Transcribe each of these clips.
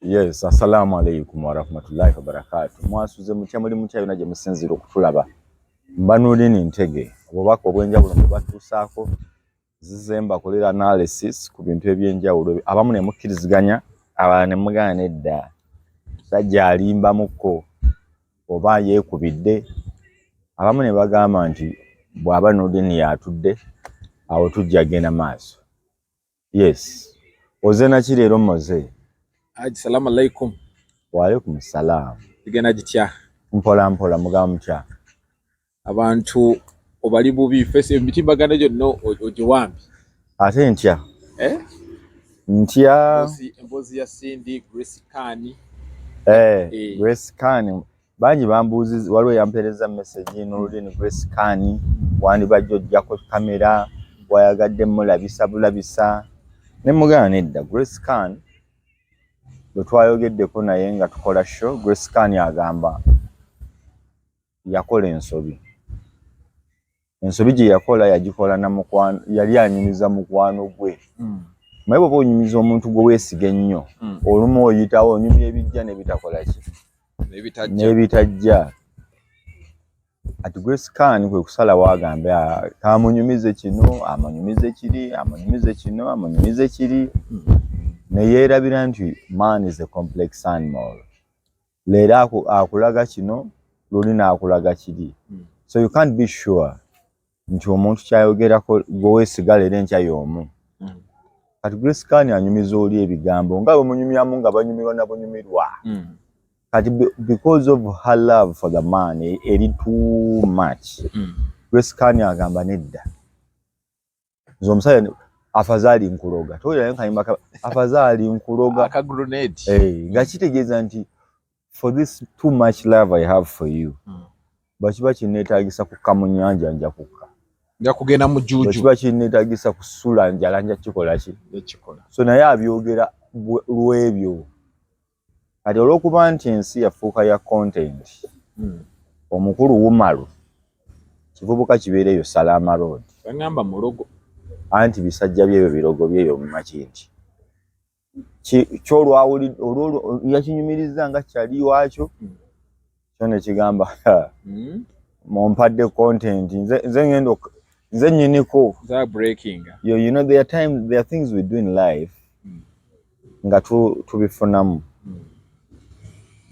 Yes, assalamu alaikum wa rahmatullahi wa barakatuh. Mwasuze mutya muli mutya yona gye musinzira okutulaba. Mbanuulini Ntege. Obubaka obw'enjawulo mwe batuusaako zizemba kolera analysis ku bintu eby'enjawulo. Abamu ne mukkiriziganya, abalala ne mugaana edda. Sajja alimbamuko oba yeekubidde. Abamu ne bagamba nti bw'aba Nurdin yatudde awo tujja genda maaso. Yes. Oze na kireero moze. Assalamu alaikum. Wa alaikum salam. Bigenda gitya? Mpola mpola mugamba mutya. Abantu obali bubi fese emitimbagano gyonna ogiwambi. Ate ntya? Ntya. Embozi ya Cindy, Grace Kani. Grace Kani. Banji bambuuzi waliwo yampereza message Nurdin Grace Kani wandi bajja ojjako kamera wayagadde mulabisa bulabisa. Ne mugana nedda Grace Kani bwe twayogeddeko naye nga tukola show. Grace Kani agamba yakola ensobi. Ensobi gye yakola yagikola na mukwano, yali anyumiza mukwano gwe. Naye bw'oba onyumiza omuntu gwe weesiga ennyo, olumu oyitawo onyumya ebijja n'ebitakola ki? N'ebitajja. Ati Grace Kani kwe kusalawo agambe kamunyumize kino, amunyumize kiri, amunyumize kino, amunyumize kiri. Ne yeerabira nti man is a complex animal. Leero akulaga kino, luli n'akulaga kiri. So you can't be sure nti omuntu kyayogerako gwe weesiga leero enkya y'omu. Kati Grace Kani anyumiza oli ebigambo nga bwe munyumyamu nga banyumirwa na bunyumirwa. Kati because of her love for the man eri too much. Grace Kani agamba nedda. Nze omusajja afadhali nkuloga. Toyira nkayimba afadhali nkuloga. Aka grenade. Nga kitegeeza nti for this too much love I have for you. Bakiba kinneetaagisa kukka mu nnyanja nja kukka. Nja kugenda mu jjuuju. Bakiba kinneetaagisa kusula njala nja kikola ki? Ekikola. So naye abyogera lw'ebyo. Kati olw'okuba nti ensi yafuuka ya content. Omukulu Wumalu. Kivubuka kibeereyo Salama Road. Bangamba mulogo. Anti bisajja byebyo birogo byebyo mu makinti. Kyolwawuli yakinyumiriza nga kyali wakyo. Kyone kigamba mumpadde content nze ngendo nze nyiniko za breaking. You know there are things we do in life nga tubifunamu.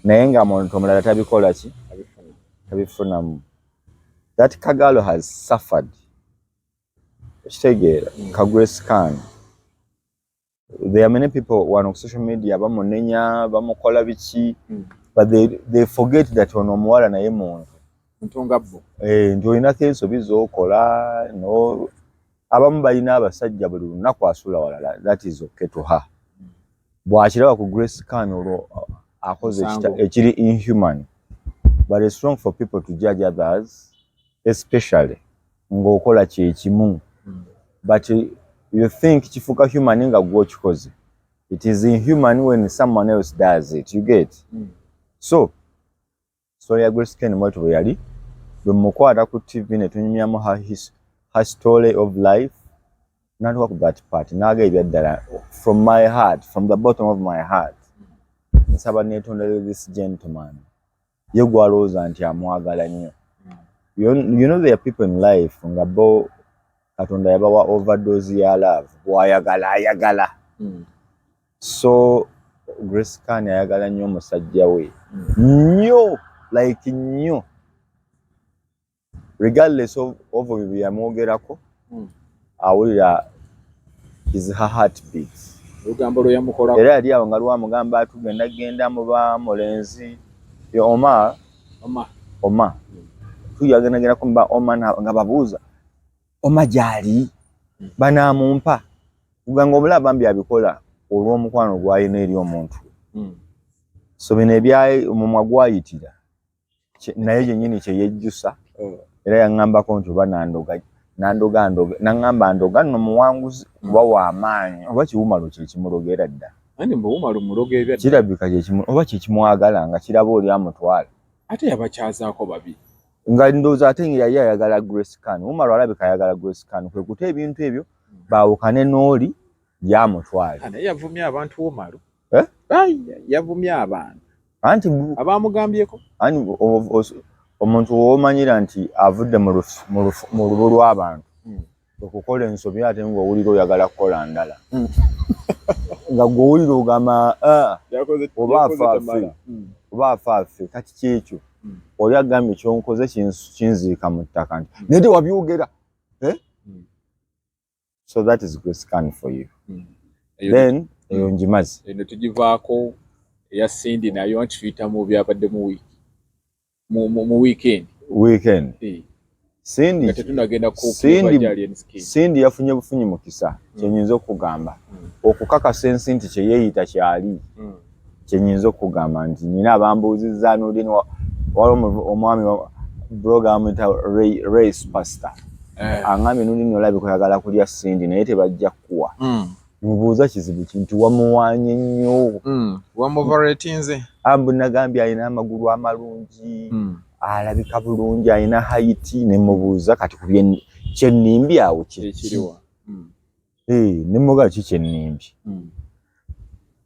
Naye nga muntu omulala tabikola ki? Tabifunamu. That Kagalo has suffered. Kitegeera ka Grace Kani. There are many people on social media bamunenya bamukola biki but they forget that ono omuwala naye muntu. Ntongabbo. Nti olina ensobi z'okola no abamu balina abasajja buli lunaku asula walala. That is okay to her. Bw'akiraba ku Grace Kani olwo akoze ekiri inhuman. But it's wrong for people to judge others, especially ng'okola kyekimu. But you think kifuka human nga gwo kikoze. It is inhuman when someone else does it. You get? So, story ya Grace Kani mwatu bwe yali bwe mukwata ku TV ne tunyumyamu her story of life. Not work that part. Naga ebyaddala from my heart, from the bottom of my heart. Nsaba netondera this gentleman. Ye gwalooza nti amwagala nnyo. You know there are people in life nga bo Katonda yabawa overdose ya love. Ayagala. So Grace Kani ayagala nnyo omusajja we. Nnyo, like nnyo. Regardless of bye yamwogerako, awulira is her heartbeat. Lugambo lwe yamukolako. Era yali awo nga lwamugamba genda mu bamulenzi. Oma. Tuyagenda kumba Oma nga babuuza. Oma gyali banamumpa. Kuganga omulaba bambi abikola olw'omukwano gw'alina eri omuntu. So bino ebyayi omumwa gwayitira. Naye yennyini kye yejjusa. Era yaŋŋambako nti oba nandoga. Naŋŋamba ndoga nno muwanguzi oba w'amaanyi. Oba Kiwumalu kye kimulogera dda. Ani Wumalu muloge ebya. Kirabika oba kye kimwagala nga kiraba oli amutwala. Ate yabakyazaako babi. Nga ndowooza ate yali ayagala Grace Kani. Wumalu alabika ayagala Grace Kani. Kwe kuta ebintu ebyo baawukane n'oli yamutwala. Naye yavumya abantu Wumalu. Yavumya abantu. Anti abamugambyeko. Omuntu w'omanyira nti avudde mu lubu lw'abantu. Okukola ensobi ate ng'owulira oyagala kukola ndala. Nga gw'owulira ogamba oba afaafe kati kyekyo. Oli agambye kyonkoze kinziika mu ttaka nti nede wabyogera. So that is grace scan for you. Then eyo njimazi. Eno tugivaako eya Cindy nayo anti tuyita mu byabadde mu week. Mu weekend. Cindy yafunye bufunyi mukisa kyenyinza okugamba okukakasa ensi nti kye yeeyita kyali kyenyinza okugamba nti nina abambuuzizza n'olini omwami blogger amuyita race pastor angambye n'olini olabika oyagala kulya Cindy naye tebajja kukuwa mubuuza kizibu kintu wamuwaanye nnyo wamuvaretinze ambu nagambye alina amagulu amalungi alabika bulungi alina haiti ne mubuuza kati kubye kyennimbi awo kiriwa ne muga kyennimbi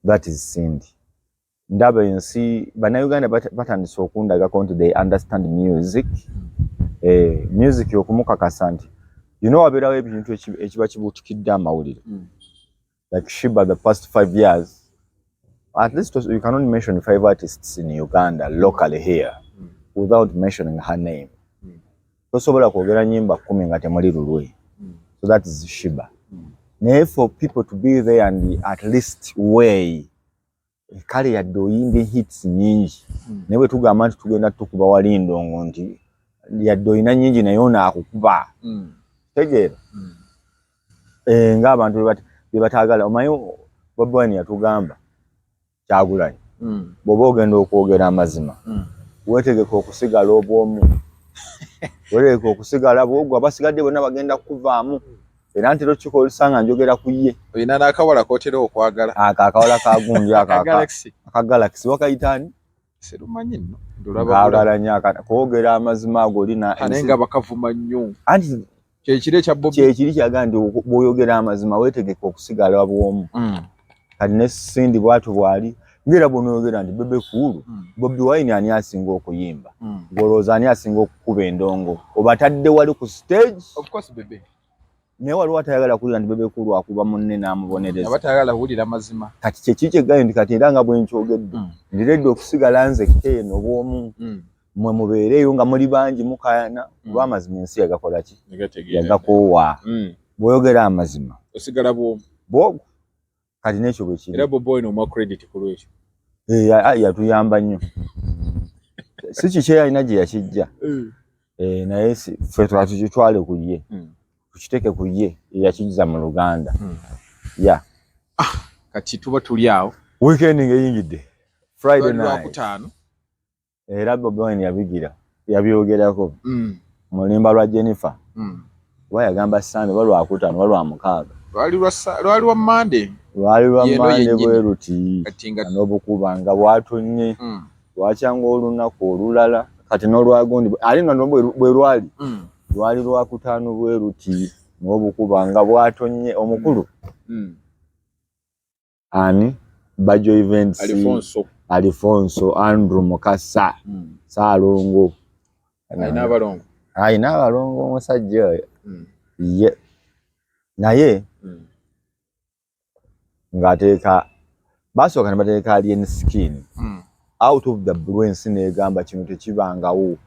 that is Cindy ndaba ensi bannayuganda batandise okundagako nti they understand music music okumukakasa nti wabeerawo ebintu ekiba kibuutikidde amawulire like Shiba the past 5 years at least you cannot mention 5 artists in Uganda locally here without mentioning her name. Tosobola kwogera nyimba 10 nga temuli lulwe. So that is Shiba. Naye for people to be there and at least way kale yadde oyimba hits nyingi naye bwe tugamba nti tugenda tukuba wali ndongo nti yadde oyina nyingi naye onaakukuba tegeera ng'abantu bye bataagala omanyi Bobiwine yatugamba Kyagulanyi bw'oba ogenda okwogera amazima weetegeka okusigala obwomu weetegeka okusigala bwogwa basigadde bonna bagenda kuvaamu era ntero kikolesa nga njogera ku ye oyina n'akawala kootera okwagala akawala kagundi akagalaxy wakayitaani sirumanyi nno ng'agala nnyo kwogera amazima ago olina ane nga bakavuma nnyo anti kyekiri ekya Bobi kyekiri kyaga nti bw'oyogera amazima weetegeka okusigala bwomu kati ne Cindy bw'atyo bw'ali ngera bw'onoyogera nti bebe kuulu Bobiwine ani asinga okuyimba ng'olowooza ani asinga okukuba endongo obatadde wali ku stage of course bebe naye waliwo atayagala kuwulira nti bebe kuulu akuba munne n'amubonereza abatayagala kuwulira mazima kati kyekiri kyeggambye nti kati era nga bwe nkyogedde ndiredde okusigala nzekka eno obwomu mwe mubeereyo nga muli bangi mukayana kuba amazima ensi yagakola ki yagakoowa bw'oyogera amazima osigala bwogwo kati n'ekyo bwe kiri era Bobiwine omwa credit ku lwekyo yatuyamba nnyo si kiki yalina gye yakijja naye ffe tukitwale ku ye tukiteeke ku ye eyakijja mu Luganda kati tuba tuli awo weekend ng'eyingidde Friday night Lwakutaano era Bobiwine yabyogerako mu lulimba lwa Jennifer kuba yagamba Sunday oba Lwakutaano oba Lwamukaaga lwali lwa Monday bwe ruti n'obukuba nga bwatonnye lwakyanga olunaku olulala kati n'olwagundi ali nno bwe lwali Lwakutaano bwe ruti n'obukuba nga bwatonnye omukulu ani Bajo Events Alfonso Andrew Mukasa Saalongo ayina abalongo omusajja oyo naye ng'ateeka basooka ne bateeka alien skin out of the blue ensi n'egamba kino tekibangawo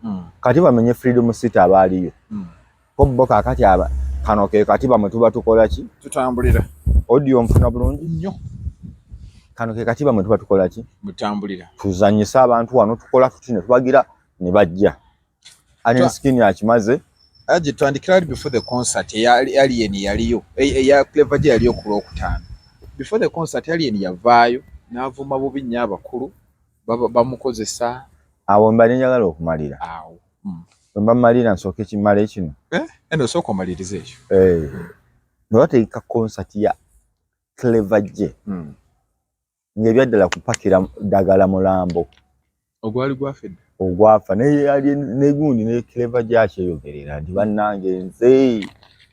kati bamenye freedom city abaaliyo ko bo kaakati kano ke kati bamwe tuba tukola ki tutambulira audio nfuna bulungi nnyo kano ke kati bamwe tuba tukola ki mutambulira tuzanyisa abantu wano tukola tuti ne tubagira ne bajja alien skin yakimaze aje twandikira before the concert alien yaliyo ya Clever J yaliyo ku Lwokutaano before the concert alien yavaayo n'avuma bubi nnyo abakulu bamukozesa awo mbali njagala okumalira awo mbamalira nsooke kimale kino eno sooka omaliriza ekyo nolwateeka concert ya Clever J ng'ebyaddala kupakira ddagala mulambo ogwali gwafedde ogwafa negundi ne Clever J akyeyogerera nti bannange nze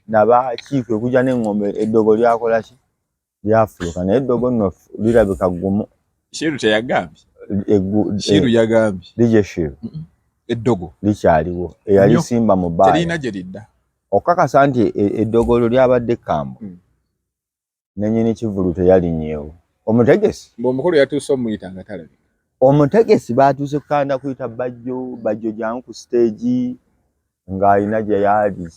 nabakiikwe kujja n'eŋŋombe eddogo lyakola ki lyafuluka naye eddogo nno lirabika gumu Shiru teyagambye. Shiru yagambye. Lije Shiru. Eddogo. Likyaliwo. Eyali simba mu baaya. Terina gye lidda. Okakasa nti eddogo lyo lyabadde Kambo. Nennyini Kivulu teyalinyeewo. Omutegesi. Omukulu yatuuse omuyita nga talabika. Omutegesi baatuuse kukanda kuyita Bajjo jangu ku stage ng'alina gye yaali.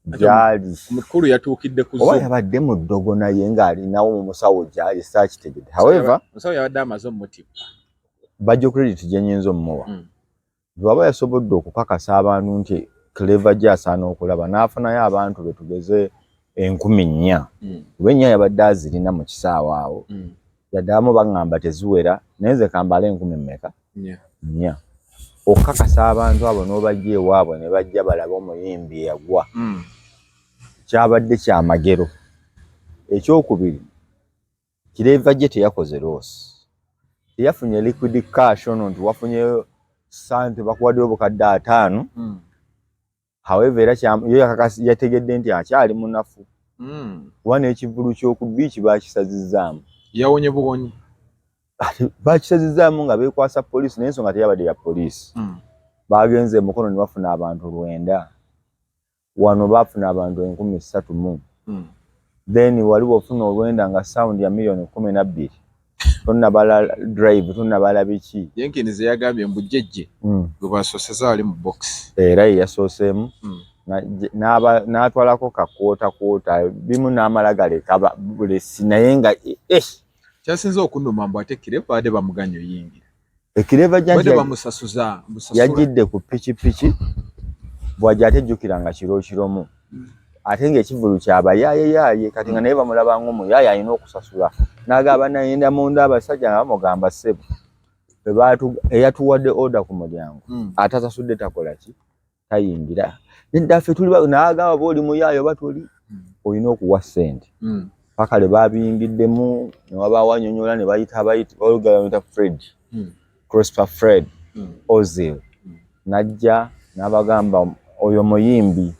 Gyali. Omukulu yatuukidde ku oba yabadde mu ddogo naye ng'alinawo mu musawo gyali saakitegedde. However, musawo yabadde amaze omutipa. Bajjo credit gye nnyinza omuwa. Bw'aba yasobodde okukakasa abantu nti Clever gye asaana okulaba n'afunayo abantu be tugeze 4,000. Kuba 4 yabadde azirina mu kisaawe awo. Yaddamu baŋŋamba teziwera naye nze kambala 10,000 mmeka? 4. Okukakasa abantu abo n'obajja ewaabwe ne bajja balaba omuyimbi eyagwa. Kyabadde kyamagero. Ekyokubiri, Clever gye teyakoze loosi. Teyafunye liquid cash ono nti wafunyeyo sante bakuwaddeyo obukadde 5. However, era yategedde nti akyali munafu. Wana ekivulu ky'oku biiki bakisazizzaamu. Yawonye buwonyi. Bakisazizzaamu nga beekwasa poliisi naye ensonga teyabadde ya poliisi. Bagenze mukono ne bafuna abantu 9. Wano baafuna abantu 30,000. Then waliwo ofuna olwenda nga sound ya million 12. Tonnabala drive, tonnabala biki. Jenkins yagambye mbujjejje. Gwe basooseza wali mu box. Era yasooseemu. N'atwalako kakwota bimu n'amala galeka bulesi naye nga kyasinze okunduma mbu ate Clever badde bamuganya oyingira. Clever badde bamusasuza. Yajjidde ku pikipiki bw'ajja atejjukiranga kiromu. Ate ng'ekivulu ky'abayaaye kati nga naye bamulaba ng'omuyaaye alina okusasula. N'agamba nayenda munda abasajja nga bamugamba ssebo. Eyatuwadde order ku mulyango. Atasasudde takola ki? Tayingira. Nedaffe tuli n'agamba bw'oli muyaaye oba toli olina okuwa ssente. Paka le babiyingiddemu ne wabaawo annyonnyola ne bayita olugala Fred. Christopher Fred. Ozil. Najja n'abagamba oyo muyimbi.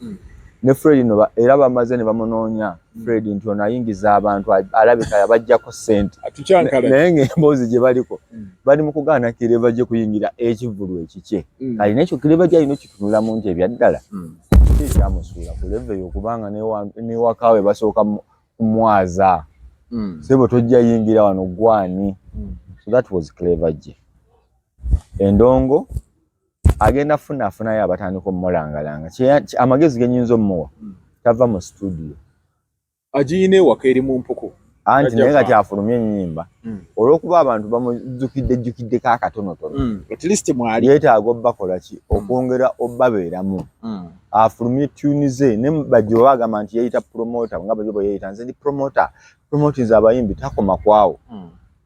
Ne Fred no era bamaze ne bamunoonya Fred nti ono ayingiza abantu alabika yabajjako ssente. Naye ng'emboozi gye baliko bali mu kugaana Clever gye kuyingira ekivulu ekikye. Kali n'ekyo Clever gye alina okitunulamu nti ebyaddala ekyamusuula ku level y'okubanga n'ewakaawe basooka kumwaza. Sebo tojja yingira wano gwani. So that was Clever gye. Endongo agenda funayo abatandika omulangalanga. Amagezi ge nnyinza omuwa tava mu studio. Agiine ewaka eri mu mpuku. Anti naye nga kyafulumya ennyimba. Olw'okuba abantu bamujjukiddeko akatonotono. At least mwali. Yeetaaga obbakola ki? Okwongera obbabeeramu. Afulumye tune ze ne Bajjo bagamba nti yeyita promoter nga Bajjo bwe yeyita nze ndi promoter. Promoting abayimbi takoma kwawo.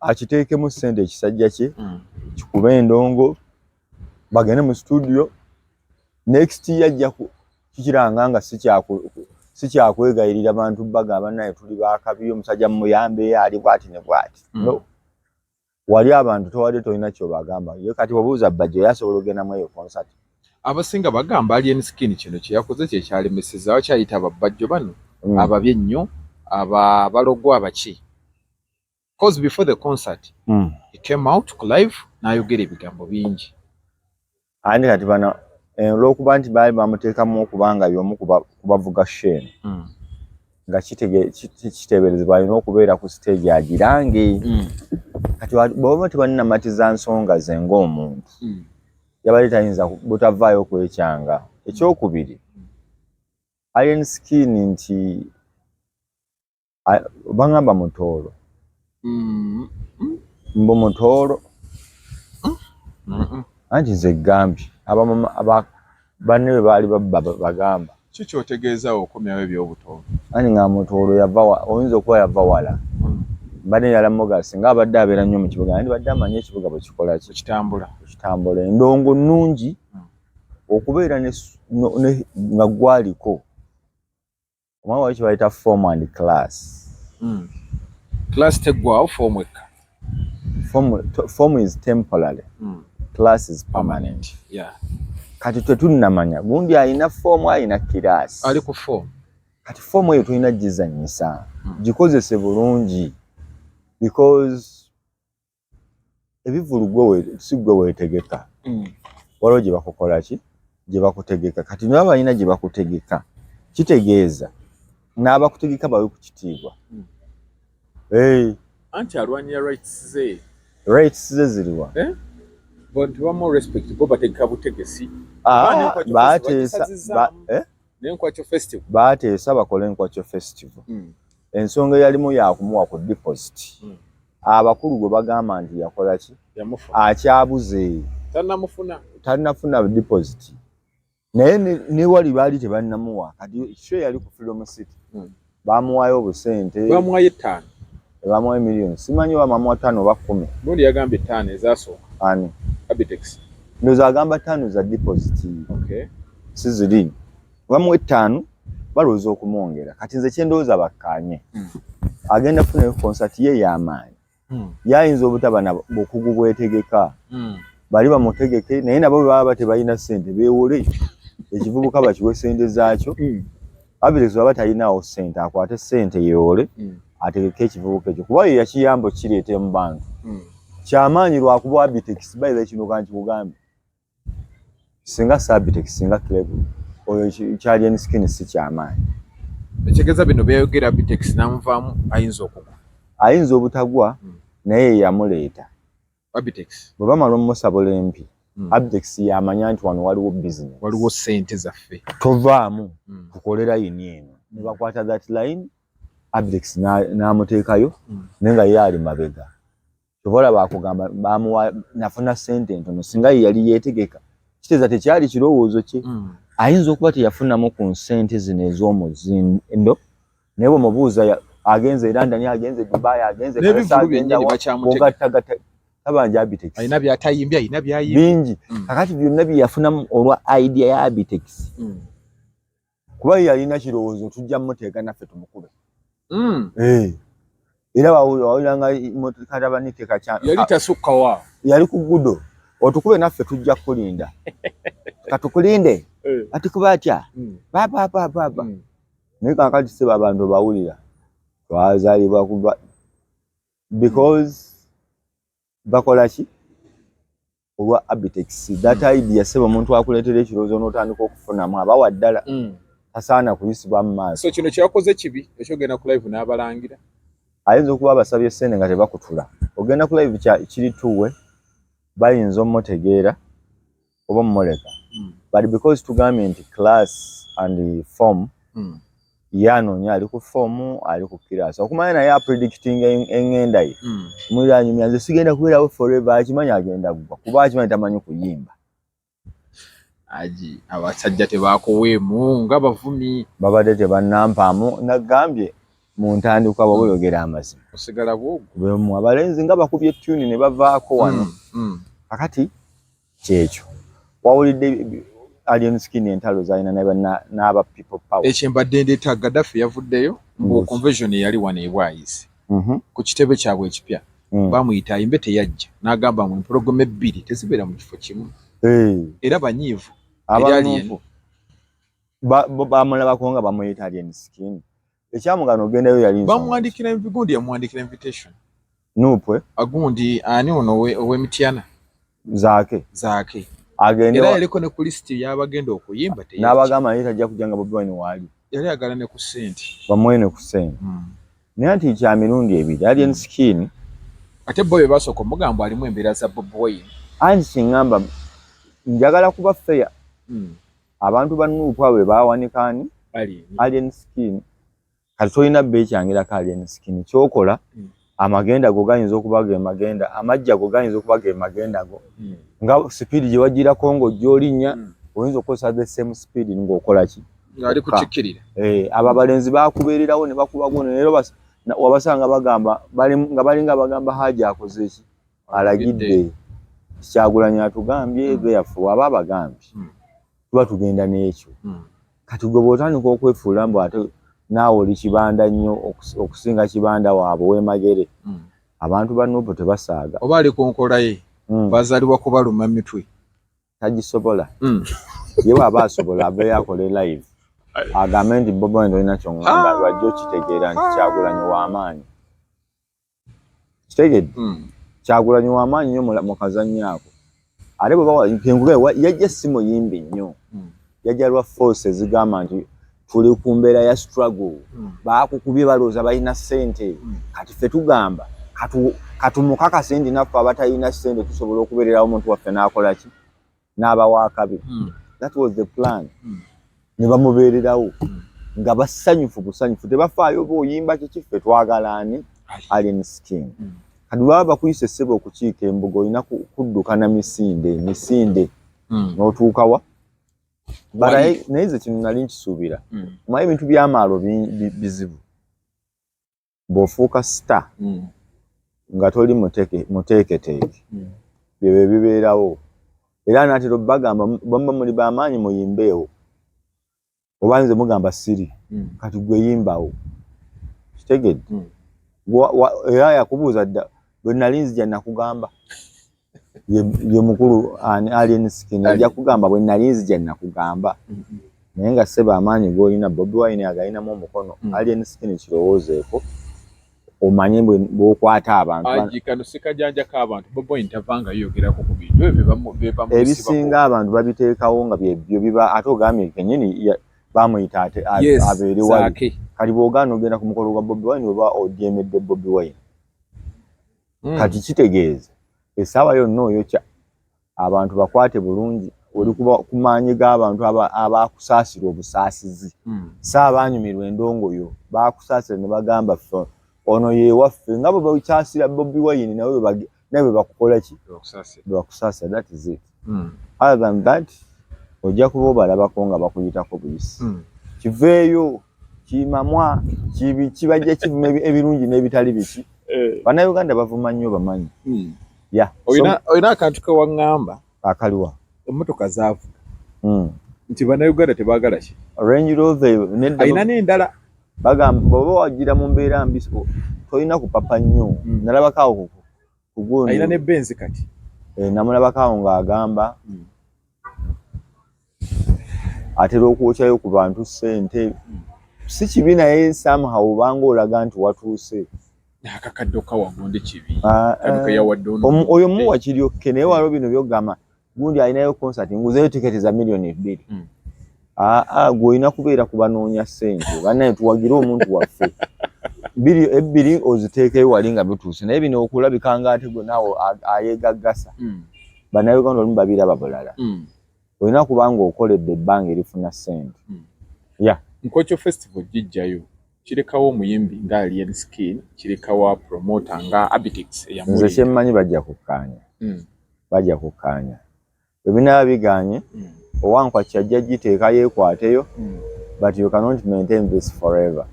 Akiteekemu ssente ekisajja kye. Kikube endongo. Bagende mu studio next year ajja kikiranga nga si kyakwegayirira abantu bagamba naye tuli bakabi omusajja muyambe ali bwati ne bwati. No. Wali abantu towadde tolina kyo bagamba. Ye kati wabuuza Bajjo yasobola ogenda mu eyo concert. Abasinga bagamba Alien Skin kino kye yakoze kye kyalemeseza akyayita Bajjo bano ababye ennyo abalogwa abaki. Cause before the concert he came out live n'ayogera ebigambo bingi. Andi kati bana olw'okuba nti baali bamuteekamu okubanga y'omu kubavuga shene. Nga kiteeberezebwa alina okubeera ku stage agirange. Kati bw'oba tebanamatiza nsonga ze ng'omuntu. Yabali tayinza butavaayo kwekyanga. Ekyokubiri Alien Skin nti bangamba mutoolo. Mbu mutoolo. Anti nze gambye banne bwe baali bagamba. Kiki otegeezaawo okumyawo eby'obutoolo? Ani nga mutoolo oyinza okuba yava wala. Mbadde yalamuga singa abadde abeera nnyo mu kibuga andi badde amanyi ekibuga bwe kikola ki? Kitambula. Endongo nnungi okubeera nga gwaliko. Omwana wali kye bayita form and class. Class teggwawo form ekka. Form is temporary. Class is permanent. Yeah. Kati tetunnamanya gundi alina form alina class. Ali ku form. Kati form eyo tulina gizannyisa. Gikozese bulungi. Because ebivulu gwe si gwe wetegeka waliwo gye bakukola ki gye bakutegeka kati niba balina gye bakutegeka kitegeeza n'abakutegeka bawe ku kitiibwa anti alwanyira rights ze ziriwa baateesa bakole enkwakyo festival ensonga yalimu yakumuwa ku deposit abakulu gwe bagamba nti yakola ki akyabuze tanafuna deposit naye ne wali baali tebannamuwa kati sho yali ku Freedom City bamuwayo obusente bamuwayo million simanyi bamamuwa 5 oba 10 n'oli yagambye 5 ezasooka ani Abitex ndoza agamba 5 za deposit siziri bamuwe 5 balowooza okumwongera kati nze kyendowooza bakkanye agenda kufuna concert ye y'amaanyi yayinza obutaba na bukugu bwetegeka bali bamutegeke naye nabo bwe baba tebalina ssente beewole ekivubuka bakiwe ssente zaakyo Abitex baba talinawo ssente akwate ssente yeewole ategeke ekivubuka ekyo kuba ye yakiyamba kireete mu bantu kyamaanyi lwakuba Abitex bayiza kino kanti kugambe singa Abitex singa club oyo kyali skin si kyamaanyi ekigeza bino byayogera Abitex namuvaamu ayinza obutagwa naye yamuleeta Abitex bwe bamala omusabula empi Abitex yamanya nti wano waliwo business waliwo ssente zaffe tovaamu tukolera yini eno ne bakwata that line Abitex n'amuteekayo naye nga ye ali mabega tobola bakugamba bamuwa nafuna ssente ntono singa ye yali yeetegeka kiteeza tekyali kirowoozo kye ayinza okuba teyafunamu ku ssente zino ez'omuzindo naye bwe mubuuza agenze London agenze Dubai agenze tabanja Abitex ayina byatayimbye ayina byayimbye bingi kakati byonna byafunamu olwa idea ya Abitex kuba yalina kirowoozo tujja muteeka naffe tumukube era wawulanga katabanike yali tasukka wa yali ku Ogudde otukube naffe tujja kulinda katukulinde atikuba atya baba naye kakati seba abantu bawulira twazaalibwa kuba because bakola ki olwa Abitex that idea seba omuntu akuleetera ekirowoozo n'otandika okufunamu abawa ddala tasaana kuyisibwa mu maaso so kino kyakoze kibi ekyogenda ku live n'abalangira ayinza okuba abasabye ssente nga tebakutula ogenda ku live kiri tuwe bayinza omutegeera oba mumuleka but because tugambye nti class and form yanoonya ali ku form ali ku class okumanya naye apredicting engenda ye mulanyumya nze sigenda kubeerawo forever akimanya agenda kugwa kuba akimanyi tamanyi kuyimba aji abasajja tebakoweemu nga bavumi babadde tebannampaamu nagambye mu ntandikwa bw'oyogera amazima osigala bwemu abalenzi nga bakubye tune ne bavaako wano kakati kyekyo wawulidde alien skin entalo zalina n'aba people power ekyo mbadde ndeeta Gaddafi yavuddeyo mbu convention yali wano ebwayise ku kitebe kyabwe ekipya bamuyita ayimbe teyajja n'agamba mu empologoma ebbiri tezibeera mu kifo kimu era banyiivu bamulabako nga bamuyita alien skin ekyamugano ogendayo yali bamuwandikira gundi yamuwandikira invitation nupwe agundi ani ono ow'emityana zaake agende era yaliko ne ku lisiti y'abagenda okuyimba n'abagamba naye tajja kujja nga Bobiwine waali yali agala ne ku ssente bamuwe ne ku ssente naye nti kya mirundi ebiri alien skin ate bo bye basooka omugamba alimu embeera za Bobiwine anti kiŋŋamba njagala kuba fair abantu ba Nuupu abo be baawanikani alien skin kati tolina beekyangirako alien skin kyokola amagenda go gayinza okuba ge magenda amajja go gayinza okuba ge magenda go nga speed gye wagirako ng'ojja olinnya oyinza okukozesa the same speed ng'okola ki ali kukikkirira abo abalenzi baakubeererawo ne bakuba guno leero wabasanga bagamba nga balinga bagamba Hajji akoze eki alagidde Kyagulanyi atugambye therefore aba abagambye tuba tugenda n'ekyo kati gwe bw'otandika okwefuula mbu ate naawe oli kibanda nnyo okusinga kibanda waabwe w'emagere abantu ba Nuupu tebasaaga oba ali ku nkola ye bazaalibwa kubaluma mitwe tagisobola ye bw'aba asobola abeeyo akole live agambe nti Bobiwine olina ky'oŋŋamba lwajja okitegeera nti Kyagulanyi w'amaanyi kitegedde Kyagulanyi w'amaanyi nnyo mu kazannyo ako. Ate bwe bawa kenkuga yajja si muyimbi nnyo. Yajja lwa force ezigamba nti tuli ku mbeera ya struggle. Baakukubye balooza balina ssente. Kati ffe tugamba katumukakase ndi naffe abatalina ssente tusobola okubeererawo omuntu waffe n'akola ki? N'abawa akabi. That was the plan. Ne bamubeererawo. Nga basanyufu busanyufu. Tebafaayo b'oyimba kiki ffe twagala ani? Alien Skin. Kati baba bakuyise ssebo okukiika embuga olina kuddukana misinde. N'otuuka wa? Naye nze kino nali nkisuubira. Omanyi ebintu by'amaalo bizibu. Bw'ofuuka star nga toli muteeketeeke. Bye bibeerawo. Era naatera bagamba bamba muli b'amaanyi muyimbeewo. Oba nze mugamba siri. Kati gwe yimbawo. Kitegedde. Era yakubuuza dda bwe nali nzija nakugamba. Ye mukulu Alien Skin ajja kugamba bwe nali nzija nakugamba. Naye nga sseba amaanyi g'olina Bobiwine agalinamu omukono. Alien Skin kirowoozeeko. Omanye bw'okwata abantu. Kano sikajanja k'abantu Bobiwine tavanga yogerako ku bintu ebyo ebisinga abantu babiteekawo nga byebyo biba ate ogambye kennyini bamuyita ate abeere wali. Kati bw'ogaana ogenda ku mukolo gwa Bobiwine oba odyemedde Bobiwine. Kati kitegeeza essaawa yonna oyokya abantu bakwate bulungi oli ku maanyi g'abantu abaakusaasira obusaasizi. Saabanyumirwa endongoyo baakusaasira ne bagamba ffe ono ye waffe nga bwe bakyasira Bobiwine nawe bakukola ki? Bakusaasira. That is it. Other than that ojja kuba obalabako nga bakuyitako buyisi. Kiveeyo kimamwa kibajja kivuma ebirungi n'ebitali biki. Bannayuganda bavuma nnyo bamanyi. Oyina akantu ke waŋŋamba akaliwa emmotoka zaavuga nti bannayuganda tebaagala ki? Range Rover ayina n'endala bagamba bw'oba wagira mu mbeera mbi tolina kupapa nnyo. Nalabakaawo kugundi ayina ne Benz kati. Namulabakaawo ng'agamba atera okwokyayo ku bantu ssente. Si kibi naye somehow obanga olaga nti watuuse. Akakadde okawagonde kibi. Oyo muwa kiryokke naye waliwo bino by'ogamba gundi alinayo concert nguzeeyo tiketi za $2,000,000. Gwe olina kubeera ku banoonya ssente. Bannaye tuwagire omuntu waffe. Ebbiri oziteekeyo wali nga bituuse. Naye bino okulabika ng'ate gwe naawe ayeegaggasa. Bannayuganda olumu babiraba bulala. Olina kubanga okoledde ebbanga erifuna ssente. Nkokyo festival gijjayo. Kirekawo omuyimbi nga Alien Skin, kirekawo promoter nga Abitex nze kyemmanyi bajja kukkaanya. Bajja kukkaanya. Bwe binaaba biganye Owankwa kyajja giteeka yeekwateyo. But you cannot maintain this forever.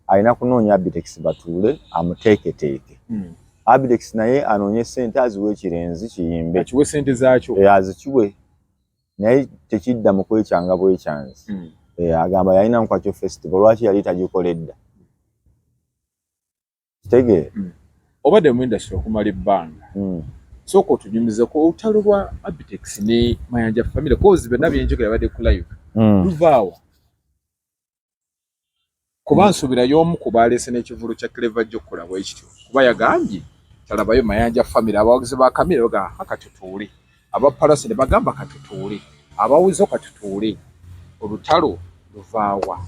Alina kunoonya Abitex batuule amuteeketeeke. Abitex naye anoonye ssente aziwe ekirenzi kiyimbe. Akiwe ssente zaakyo. Azikiwe. Naye tekidda mu kwekyanga bwekyanzi. Agamba yalina Nkwakyo festival lwaki yali tagikoledda. Kitegere. Obadde mu industry okumala ebbanga. Sooka otunyumizeko olutalo lwa Abitex ne Mayanja family cause byonna byenjogera badde ku live. Luvaawa. Kuba nsubira y'omu ku baleese n'ekivulu kya Clever Jokola bw'ekityo. Kuba yagambye talabayo Mayanja family abawagizi ba Kamira bagamba katutuule. Aba Palasi ne bagamba katutuule. Abawuzo katutuule. Olutalo luvaawa.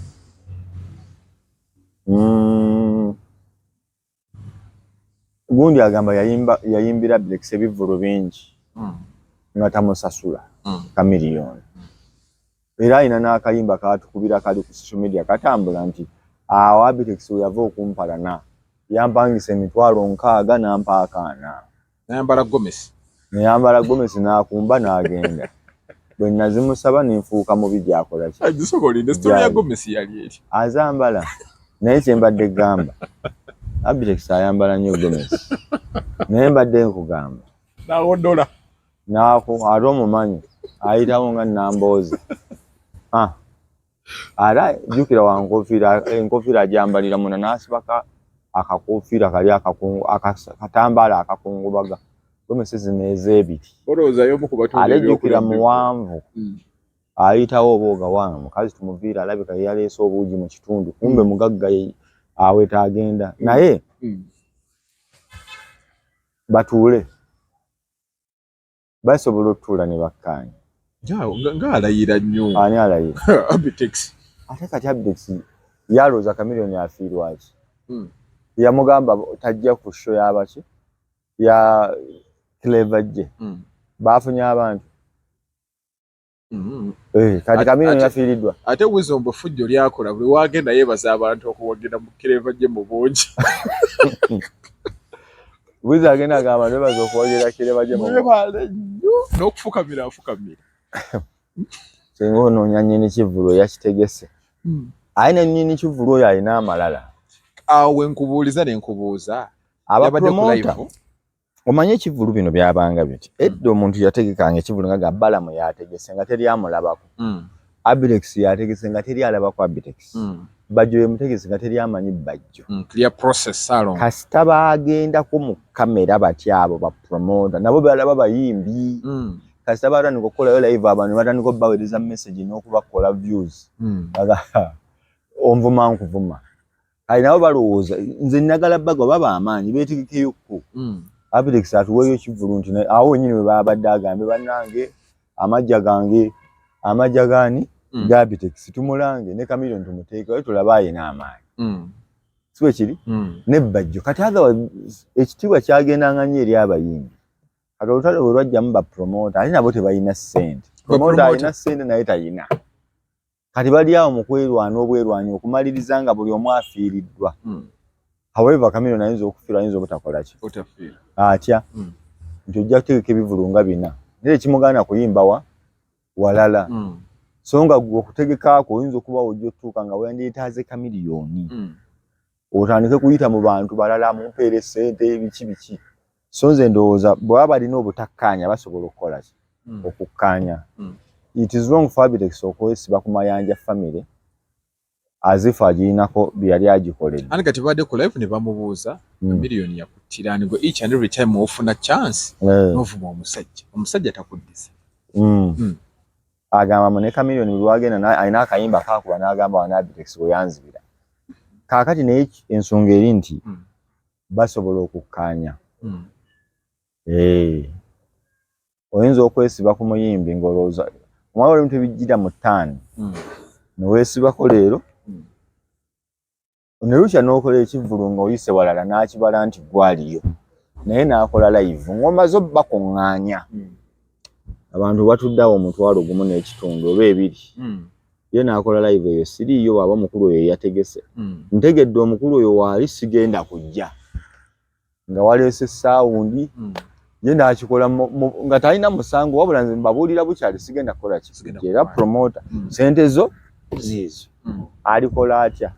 Gundi agamba yayimbira Abitex ebivvulu bingi nga tamusasula ka miliyoni. Era alina n'akayimba kaatukubira kali ku social media katambula nti awo Abitex we yava okumpalana yampangisa $60,000 n'ampa akaana. Nayambala gomesi n'akumba n'agenda. Bwe nazimusaba n'enfuuka mubi gy'akola ki? Azambala. Naye kye mbadde gamba Abitex ayambala nnyo gomesi. Naye mbadde nkugamba. N'awoddola. Ate omumanyi ayitawo nga Namboozi. Ate jjukira enkofiira agyambalira munda n'asibaka akakofiira kali akatambaala akakungubaga. Gomesi zino ez'ebiti. Ate jjukira muwanvu. Ayitawo oba ogawana mukazi tumuviira alabika yaleese obuugi mu kitundu. Kumbe mugagga aweta agenda. Naye batuule basobola otuula ne bakkaanya ng'alayira nnyo ani alayira Abitex ate kati Abitex yalooza Chameleone afiirwaki yamugamba tajja ku show y'abaki ya Clever J baafunye abantu kati Chameleone yafiiriddwa ate Wizombo fujjo lyakola buli wagenda yeebaza abantu okuwagira mu Clever J mu bungi Wiza agenda agamba nebaza okuwagira Clever J mu n'okufukamira afukamira singa onoonya nnyini kivulu yakitegese ayina nnyini kivulu oyo alina amalala awe nkubuuliza ne nkubuuza yabadde ku live omanye ekivulu bino byabanga biti edda omuntu yategekanga ekivulu nga gabbalamu yategese nga teri amulabako Abitex yategese nga teri alabako Abitex bajjo yemutegese nga teri amanyi bajjo clear process salon kasita bagendako mu kamera batya abo bapromota nabo balaba bayimbi kasita batandika okukolayo live abantu batandika okubaweereza message n'okubakola views onvuma nkuvuma kali nabo balowooza nze nnagala baga baba amaanyi beetegekeyokko Abitex atuweeyo ekivulu nti awo wennyini we babadde agambe bannange amajja gaani ga Abitex tumulange ne Chameleone tumuteeke oyo tulaba ayina amaanyi siwe kiri nebbajjo kati ekitiibwa kyagendanga nnyo eri abayimbi kati olutalo bwe lwajjamu bapromota ate nabo tebalina ssente promota alina ssente naye tayina kati bali awo mu kwerwana obwerwanyi okumaliriza nga buli omu afiiriddwa however Chameleone ayinza okufiirwa ayinza obutakola ki atya nti ojja kutegeka ebivulu nga bina naye kimugaana kuyimba walala so nga gwe okutegekaako oyinza okuba ojja otuuka nga weyandyetaaze Chameleone otandike kuyita mu bantu balala mumpeere ssente biki so nze ndowooza bwaba balina obutakkaanya basobola okukola ki okukkaanya it is wrong for Abitex okwesiba ku mayanja family azifu agirinako byali agikoledde ani kati badde ku live ne bamubuuza Chameleone yakuttira ngo each and every time ofuna chance novuma omusajja takuddiza agamba ne Chameleone lwagenda alina akayimba kakuba n'agamba wana Abitex weyanzibira kaakati naye ensonga eri nti basobola okukkaanya oyinza okwesiba ku muyimbi ng'olowooza omwala oli muntu bijjira mu ttaani neweesibako leero ne lukya n'okola ekivulu ng'oyise walala n'akibala nti gwaliyo naye n'akola live ng'omaze obbakuŋŋaanya abantu batudde awo omutwalo gumu n'ekitundu oba ebiri ye n'akola live eyo siriiyo waaba omukulu oyo yategese ntegedde omukulu oyo waali sigenda kujja nga waleese saawundi ye n'akikola nga talina musango wabula nze mbabuulira bukyali sigenda kukola ki era promota sente zo ziizo alikola atya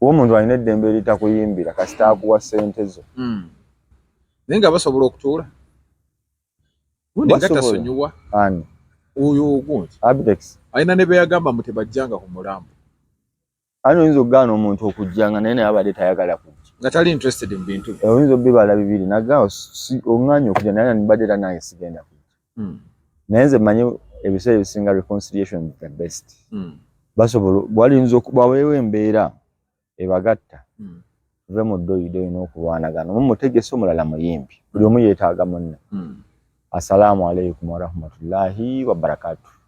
omuntu alina eddembe eritakuyimbira kasita akuwa sente zo naye nga basobola okutuula gundi nga tasonyiwa ani oyo ogundi Abitex alina ne beyagamba mu tebajjanga ku mulambo ani oyinza okugaana omuntu okujjanga naye naye abadde tayagala kujja nga tali interested mu bintu oyinza obbibala bibiri nagaawo oŋŋaanya okujja naye nibadde era nange sigenda kujja naye nze mmanyi ebiseera ebisinga reconciliation is the best basobola bwalinza okubaweewo embeera ebagatta tuve mu ddoyidoyi n'okulwanagana mumutegese omulala muyimbi buli omu yeetaaga munne assalamu alaikum warahmatullahi wabarakatuh